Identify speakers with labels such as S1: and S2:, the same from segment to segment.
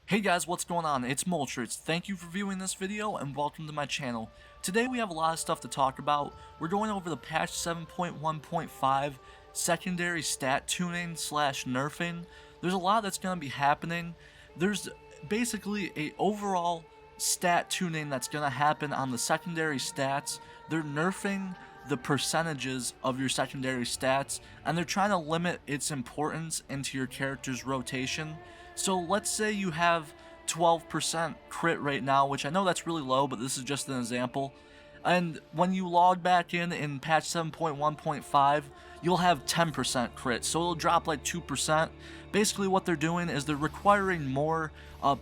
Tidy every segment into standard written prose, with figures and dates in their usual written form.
S1: Hey guys, what's going on? It's Moltrits. Thank you for viewing this video and welcome to my channel. Today we have a lot of stuff to talk about. We're going over the patch 7.1.5 secondary stat tuning / nerfing. There's a lot that's going to be happening. There's basically a overall stat tuning that's going to happen on the secondary stats. They're nerfing the percentages of your secondary stats, and they're trying to limit its importance into your character's rotation. So let's say you have 12% crit right now, which I know that's really low, but this is just an example. And when you log back in patch 7.1.5, you'll have 10% crit, so it'll drop like 2%. Basically what they're doing is they're requiring more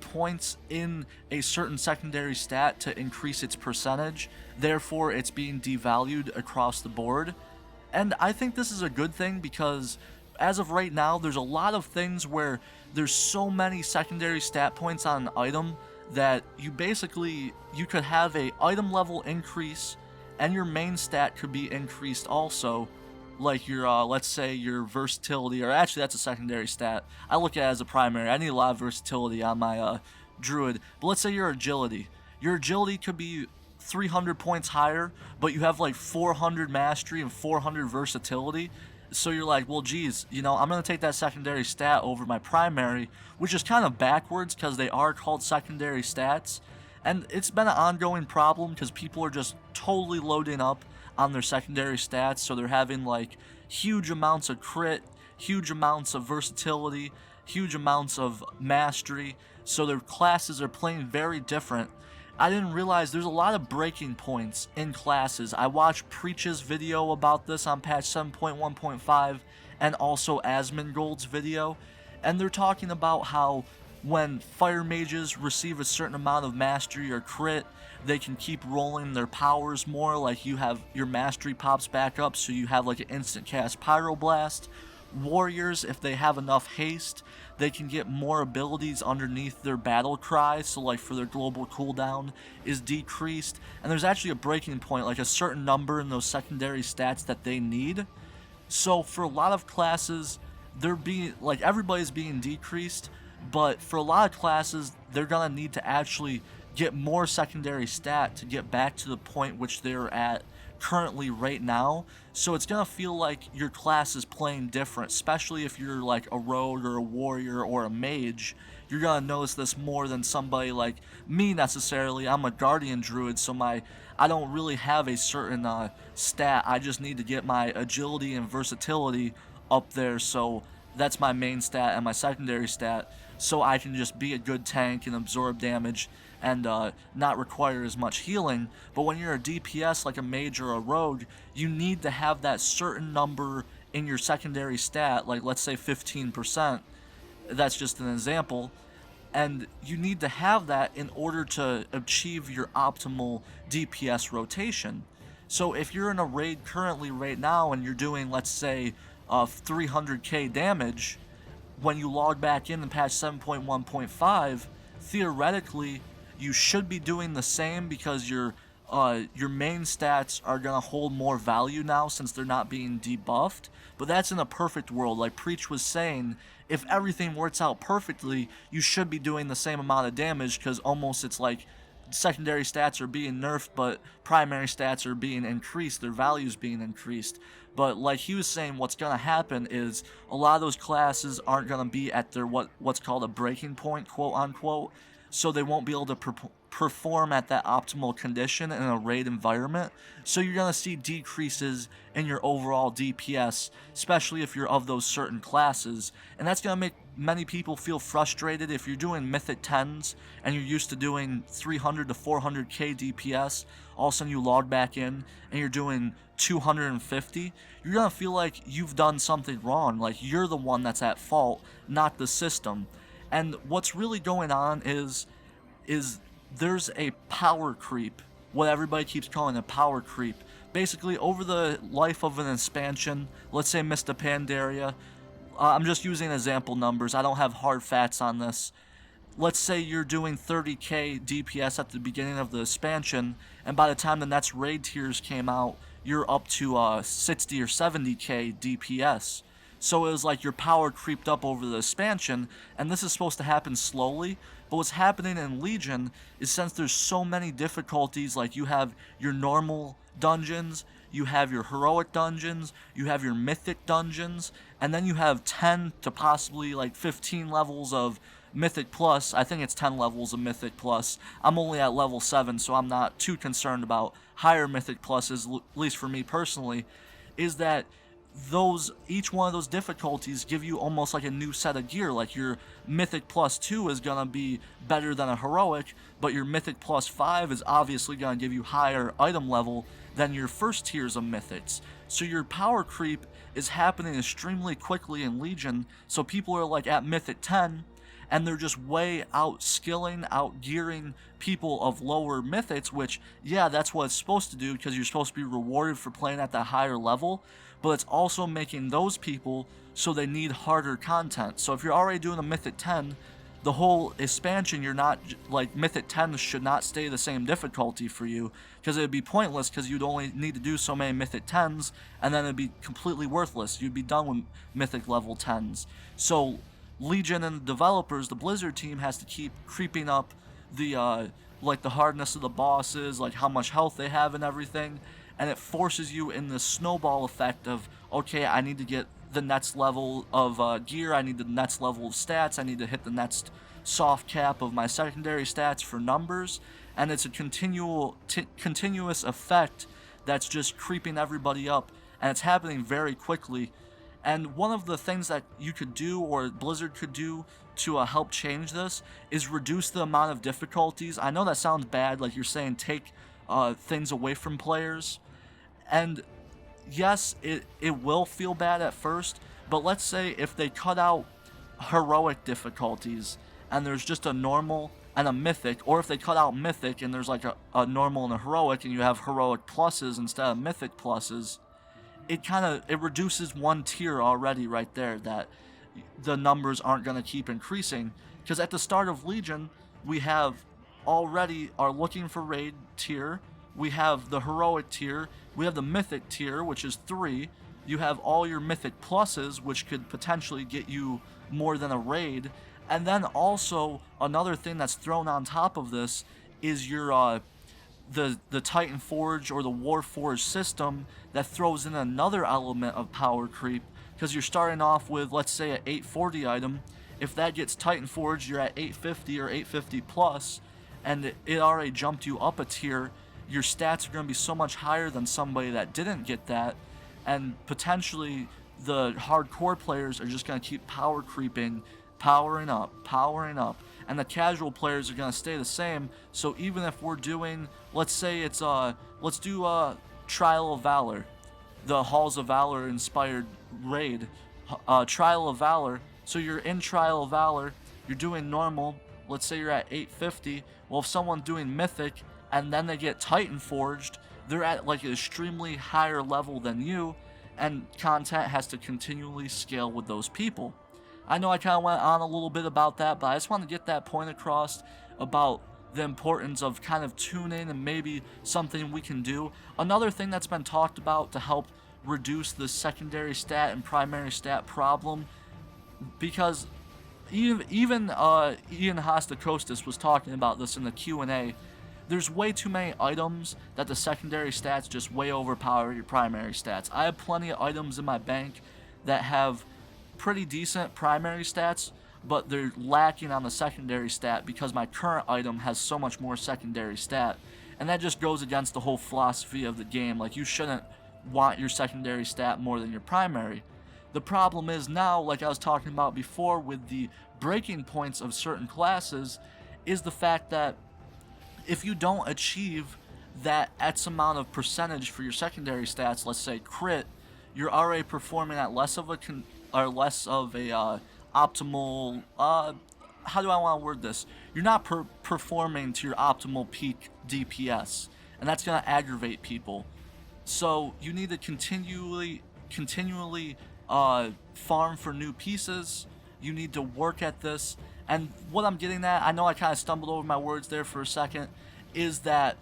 S1: points in a certain secondary stat to increase its percentage, therefore it's being devalued across the board. And I think this is a good thing because as of right now, there's a lot of things where there's so many secondary stat points on an item that you could have a item level increase and your main stat could be increased also, like your let's say your versatility, or actually that's a secondary stat. I look at it as a primary. I need a lot of versatility on my druid, but let's say your agility. Your agility could be 300 points higher, but you have like 400 mastery and 400 versatility. So you're like, well, geez, I'm going to take that secondary stat over my primary, which is kind of backwards because they are called secondary stats. And it's been an ongoing problem because people are just totally loading up on their secondary stats. So they're having like huge amounts of crit, huge amounts of versatility, huge amounts of mastery. So their classes are playing very different. I didn't realize there's a lot of breaking points in classes. I watched Preach's video about this on patch 7.1.5 and also Asmongold's video, and they're talking about how when fire mages receive a certain amount of mastery or crit, they can keep rolling their powers more, like you have your mastery pops back up so you have like an instant cast pyroblast. Warriors, if they have enough haste, they can get more abilities underneath their battle cry, so like for their global cooldown is decreased, and there's actually a breaking point, like a certain number in those secondary stats that they need. So for a lot of classes, everybody's being decreased, but for a lot of classes, they're gonna need to actually get more secondary stat to get back to the point which they're at currently right now. So it's gonna feel like your class is playing different, especially if you're like a rogue or a warrior or a mage. You're gonna notice this more than somebody like me necessarily. I'm a guardian druid, so I don't really have a certain stat. I just need to get my agility and versatility up there, so that's my main stat and my secondary stat, so I can just be a good tank and absorb damage and not require as much healing. But when you're a DPS like a mage or a rogue, you need to have that certain number in your secondary stat, like let's say 15%. That's just an example. And you need to have that in order to achieve your optimal DPS rotation. So if you're in a raid currently right now and you're doing, let's say, 300k damage, when you log back in patch 7.1.5, theoretically you should be doing the same because your main stats are gonna hold more value now since they're not being debuffed. But that's in a perfect world. Like Preach was saying, if everything works out perfectly, you should be doing the same amount of damage, because almost it's like secondary stats are being nerfed, but primary stats are being increased, their values being increased. But like he was saying, what's going to happen is a lot of those classes aren't going to be at their what's called a breaking point, quote unquote, so they won't be able to perform at that optimal condition in a raid environment. So you're going to see decreases in your overall DPS, especially if you're of those certain classes, and that's going to make many people feel frustrated. If you're doing mythic 10s and you're used to doing 300 to 400k DPS, all of a sudden you log back in and you're doing 250, you're gonna feel like you've done something wrong, like you're the one that's at fault, not the system. And what's really going on is there's a power creep, what everybody keeps calling a power creep. Basically, over the life of an expansion, let's say Mr. Pandaria, I'm just using example numbers, I don't have hard facts on this. Let's say you're doing 30k DPS at the beginning of the expansion, and by the time the next raid tiers came out, you're up to 60 or 70k DPS. So it was like your power creeped up over the expansion, and this is supposed to happen slowly. But what's happening in Legion is, since there's so many difficulties, like you have your normal dungeons, you have your heroic dungeons, you have your mythic dungeons, and then you have 10 to possibly like 15 levels of Mythic Plus. I think it's 10 levels of Mythic Plus. I'm only at level 7, so I'm not too concerned about higher Mythic Pluses, at least for me personally, is that each one of those difficulties give you almost like a new set of gear. Like your Mythic Plus 2 is gonna be better than a Heroic, but your Mythic Plus 5 is obviously gonna give you higher item level than your first tiers of Mythics. So your power creep is happening extremely quickly in Legion, so people are like at Mythic 10, and they're just way out-skilling, out-gearing people of lower mythics, which, yeah, that's what it's supposed to do, because you're supposed to be rewarded for playing at that higher level, but it's also making those people so they need harder content. So if you're already doing a Mythic 10, the whole expansion, you're not, like, Mythic 10 should not stay the same difficulty for you, because it would be pointless, because you'd only need to do so many Mythic 10s, and then it'd be completely worthless. You'd be done with Mythic level 10s. So Legion and the developers, the Blizzard team, has to keep creeping up the like the hardness of the bosses, like how much health they have and everything, and it forces you in the snowball effect of, okay, I need to get the next level of gear, I need the next level of stats, I need to hit the next soft cap of my secondary stats for numbers, and it's a continuous effect that's just creeping everybody up, and it's happening very quickly. And one of the things that you could do, or Blizzard could do, to help change this is reduce the amount of difficulties. I know that sounds bad, like you're saying take things away from players. And yes, it will feel bad at first, but let's say if they cut out heroic difficulties and there's just a normal and a mythic, or if they cut out mythic and there's like a normal and a heroic, and you have heroic pluses instead of mythic pluses, it reduces one tier already right there, that the numbers aren't going to keep increasing. Because at the start of Legion, we have already our looking for raid tier, we have the heroic tier, we have the mythic tier, which is 3, you have all your mythic pluses, which could potentially get you more than a raid, and then also another thing that's thrown on top of this is your the Titan Forge or the Warforge system that throws in another element of power creep, because you're starting off with, let's say, an 840 item. If that gets Titan Forge, you're at 850 or 850 plus, and it already jumped you up a tier. Your stats are going to be so much higher than somebody that didn't get that, and potentially the hardcore players are just going to keep power creeping, powering up, and the casual players are going to stay the same. So even if we're doing, let's say it's let's do Trial of Valor, the Halls of Valor inspired raid, Trial of Valor. So you're in Trial of Valor, you're doing normal, let's say you're at 850. Well, if someone's doing mythic and then they get Titan Forged, they're at like an extremely higher level than you, and content has to continually scale with those people. I know I kind of went on a little bit about that, but I just want to get that point across about the importance of kind of tuning and maybe something we can do. Another thing that's been talked about to help reduce the secondary stat and primary stat problem, because even Ian Hostakostas was talking about this in the Q&A, there's way too many items that the secondary stats just way overpower your primary stats. I have plenty of items in my bank that have pretty decent primary stats, but they're lacking on the secondary stat because my current item has so much more secondary stat. And that just goes against the whole philosophy of the game. Like, you shouldn't want your secondary stat more than your primary. The problem is now, like I was talking about before with the breaking points of certain classes, is the fact that if you don't achieve that X amount of percentage for your secondary stats, let's say crit, you're already performing at less of a optimal, how do I want to word this? You're not performing to your optimal peak DPS, and that's going to aggravate people. So you need to continually farm for new pieces. You need to work at this. And what I'm getting at, I know I kind of stumbled over my words there for a second, is that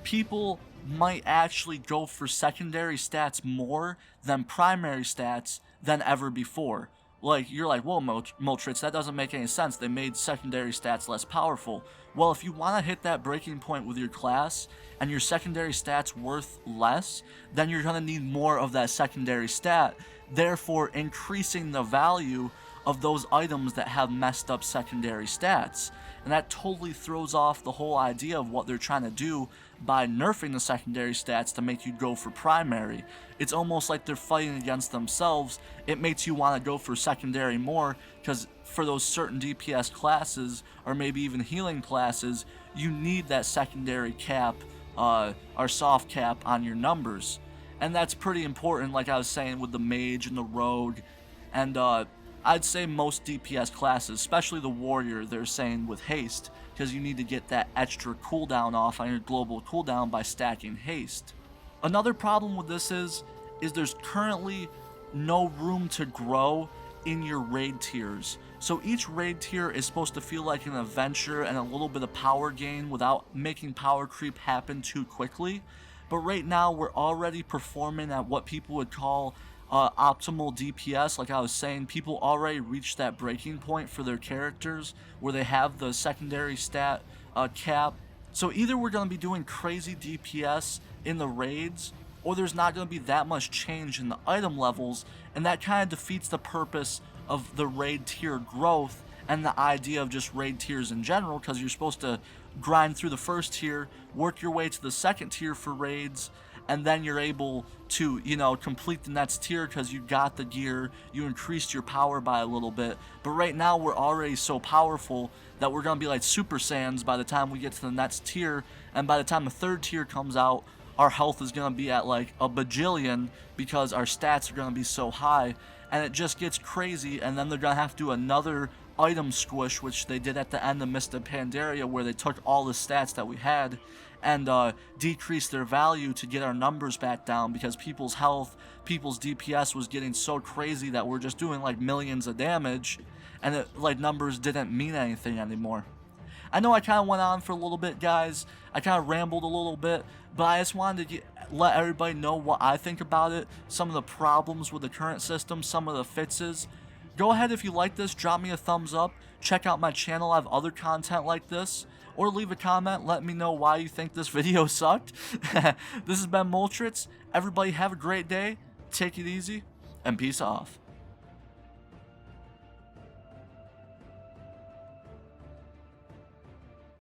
S1: people might actually go for secondary stats more than primary stats than ever before. Like, you're like, well, Moltrits, that doesn't make any sense. They made secondary stats less powerful. Well, if you want to hit that breaking point with your class and your secondary stats worth less, then you're going to need more of that secondary stat, therefore increasing the value of those items that have messed up secondary stats. And that totally throws off the whole idea of what they're trying to do by nerfing the secondary stats to make you go for primary. It's almost like they're fighting against themselves. It makes you want to go for secondary more, because for those certain DPS classes, or maybe even healing classes, you need that secondary cap, or soft cap on your numbers. And that's pretty important, like I was saying, with the mage and the rogue, and I'd say most DPS classes, especially the warrior, they're saying with haste, because you need to get that extra cooldown off on your global cooldown by stacking haste. Another problem with this is there's currently no room to grow in your raid tiers. So each raid tier is supposed to feel like an adventure and a little bit of power gain without making power creep happen too quickly. But right now we're already performing at what people would call optimal DPS. Like I was saying, people already reached that breaking point for their characters where they have the secondary stat cap. So either we're going to be doing crazy DPS in the raids, or there's not going to be that much change in the item levels, and that kind of defeats the purpose of the raid tier growth and the idea of just raid tiers in general, because you're supposed to grind through the first tier, work your way to the second tier for raids, and then you're able to, complete the next tier because you got the gear, you increased your power by a little bit. But right now we're already so powerful that we're going to be like Super Saiyans by the time we get to the next tier, and by the time the third tier comes out, our health is going to be at like a bajillion because our stats are going to be so high, and it just gets crazy. And then they're going to have to do another item squish, which they did at the end of Mist of Pandaria, where they took all the stats that we had and decreased their value to get our numbers back down, because people's health, people's DPS was getting so crazy that we're just doing like millions of damage, and numbers didn't mean anything anymore. I know I kind of went on for a little bit, guys. I kind of rambled a little bit, but I just wanted to let everybody know what I think about it, some of the problems with the current system, some of the fixes. Go ahead, if you like this, drop me a thumbs up, check out my channel, I have other content like this, or leave a comment, let me know why you think this video sucked. This has been Moltrits. Everybody have a great day, take it easy, and peace off.